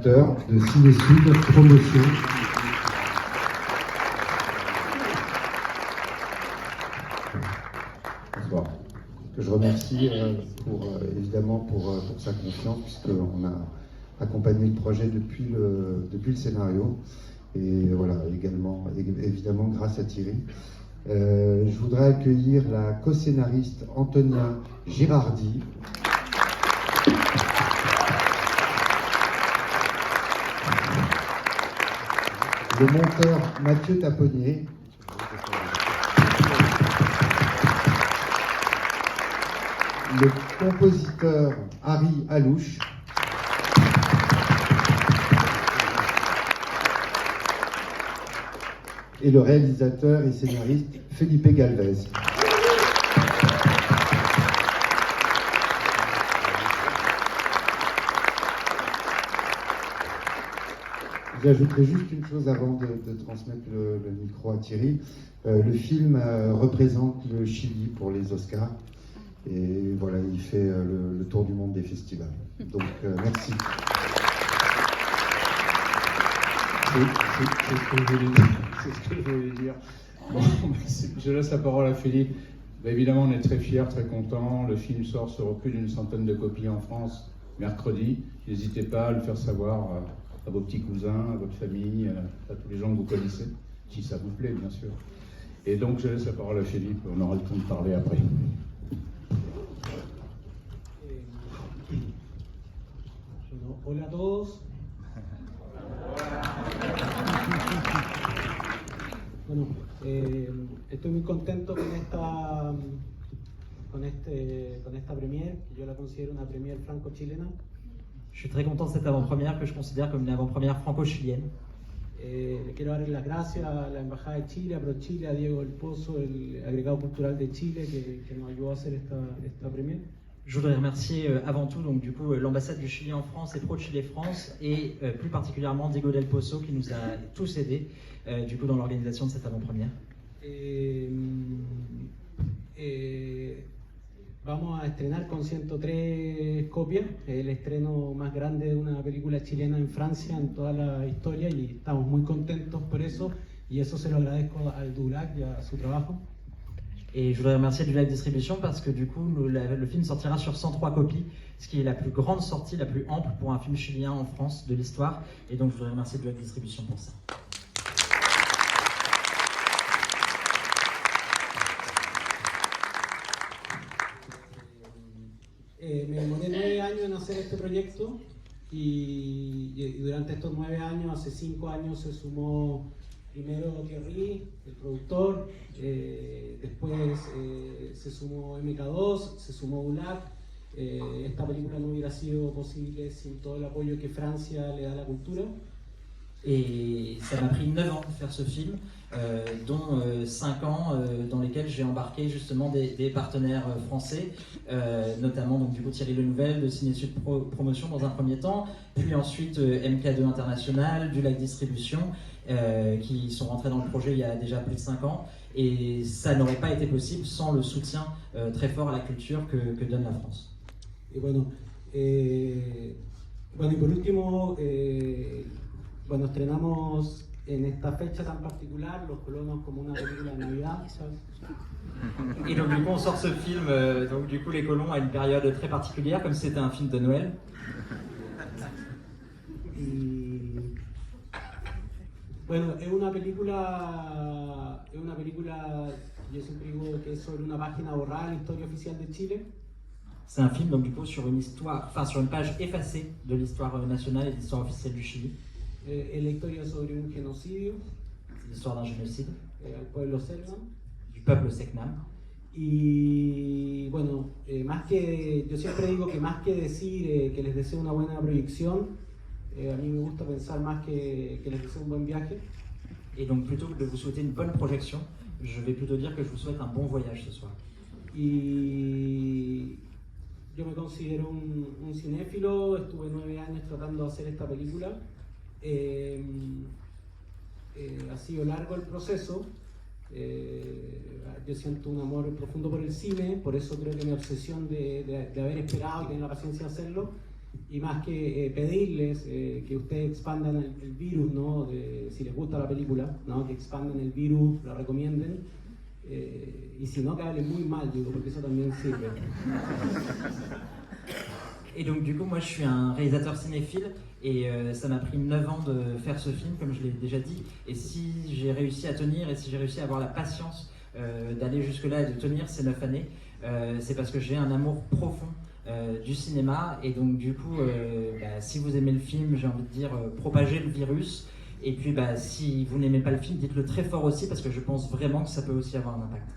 fondateur de Ciné-Sud Promotion. Bonsoir. Que je remercie évidemment pour sa confiance, puisqu'on a accompagné le projet depuis le scénario. Et voilà, évidemment grâce à Thierry. Je voudrais accueillir la co-scénariste Antonia Girardi. Le monteur Mathieu Taponnier. Le compositeur Harry Alouche. Et le réalisateur et scénariste Felipe Galvez. J'ajouterai juste une chose avant de transmettre le micro à Thierry. Le film représente le Chili pour les Oscars. Et voilà, il fait le tour du monde des festivals. Donc, merci. C'est ce que je voulais dire. Bon, je laisse la parole à Philippe. Évidemment, on est très fiers, très contents. Le film sort sur plus d'une centaine de copies en France mercredi. N'hésitez pas à le faire savoir à vos petits cousins, à votre famille, à tous les gens que vous connaissez, si ça vous plaît, bien sûr. Et donc, je laisse la parole à Philippe. On aura le temps de parler après. Hola a todos. Bueno, estoy muy contento con esta premiere, que yo la considero una premiere franco-chilena. Je suis très content de cette avant-première que je considère comme une avant-première franco-chilienne. Le quiero dar las gracias a la Embajada de Chile, a ProChile, a Diego del Pozo, el agregado cultural de Chile, que nos ayudó a hacer esta premiere. Je voudrais remercier avant tout donc, du coup, l'ambassade du Chili en France et ProChile France et plus particulièrement Diego del Pozo qui nous a tous aidés du coup, dans l'organisation de cette avant-première. Vamos a estrenar con 103 copias, el estreno más grande de una película chilena en Francia en toda la historia y estamos muy contentos por eso y eso se lo agradezco al Dulac y a su trabajo. Et je voudrais remercier du Live Distribution parce que du coup le film sortira sur 103 copies, ce qui est la plus grande sortie, la plus ample pour un film chilien en France de l'histoire. Et donc je voudrais remercier du Live Distribution pour ça. Me demoré 9 años en hacer este proyecto y durante estos 9 años, hace 5 años se sumó primero Thierry, el productor, después se sumó MK2, se sumó ULAC. Esta película no hubiera sido posible sin todo el apoyo que Francia le da a la cultura. Et ça m'a pris 9 ans de faire ce film, dont 5 ans dans lesquels j'ai embarqué justement des partenaires français, notamment donc, du coup, Thierry Lenouvel de Ciné-Sud Promotion dans un premier temps, puis ensuite MK2 International, du Live Distribution, qui sont rentrés dans le projet il y a déjà plus de 5 ans. Et ça n'aurait pas été possible sans le soutien très fort à la culture que donne la France. Et bueno, y por último, bueno, estrenamos en esta fecha tan particular Los Colonos como una película de Navidad. Et donc du coup on sort ce film, donc du coup Les Colons à une période très particulière, comme si c'était un film de Noël. Y bueno, es una película, yo siempre digo que es sobre una página borrada en la historia oficial de Chile. C'est un film donc du coup sur une histoire, enfin sur une page effacée de l'histoire nationale et de l'histoire officielle du Chili. Es la historia sobre un genocidio. C'est l'histoire d'un génocide. Al pueblo Selknam. Du peuple Selknam. Y bueno, yo siempre digo que más que decir que les deseo una buena proyección, a mí me gusta pensar más que les deseo un buen viaje. Et donc plutôt que de vous souhaiter une bonne projection, je vais plutôt dire que je vous souhaite un bon voyage ce soir. Y yo me considero un cinéfilo, estuve 9 años tratando de hacer esta película. Ha sido largo el proceso. Yo siento un amor profundo por el cine, por eso creo que mi obsesión de haber esperado y tener la paciencia de hacerlo y más que pedirles que ustedes expandan el virus, ¿no? Si les gusta la película, ¿no? Que expandan el virus, la recomienden, y si no, que hablen muy mal, digo, porque eso también sirve. Et donc du coup, moi je suis un réalisateur cinéphile et ça m'a pris 9 ans de faire ce film, comme je l'ai déjà dit. Et si j'ai réussi à tenir et si j'ai réussi à avoir la patience d'aller jusque-là et de tenir ces 9 années, c'est parce que j'ai un amour profond du cinéma. Et donc du coup, si vous aimez le film, j'ai envie de dire, propagez le virus. Et puis si vous n'aimez pas le film, dites-le très fort aussi parce que je pense vraiment que ça peut aussi avoir un impact.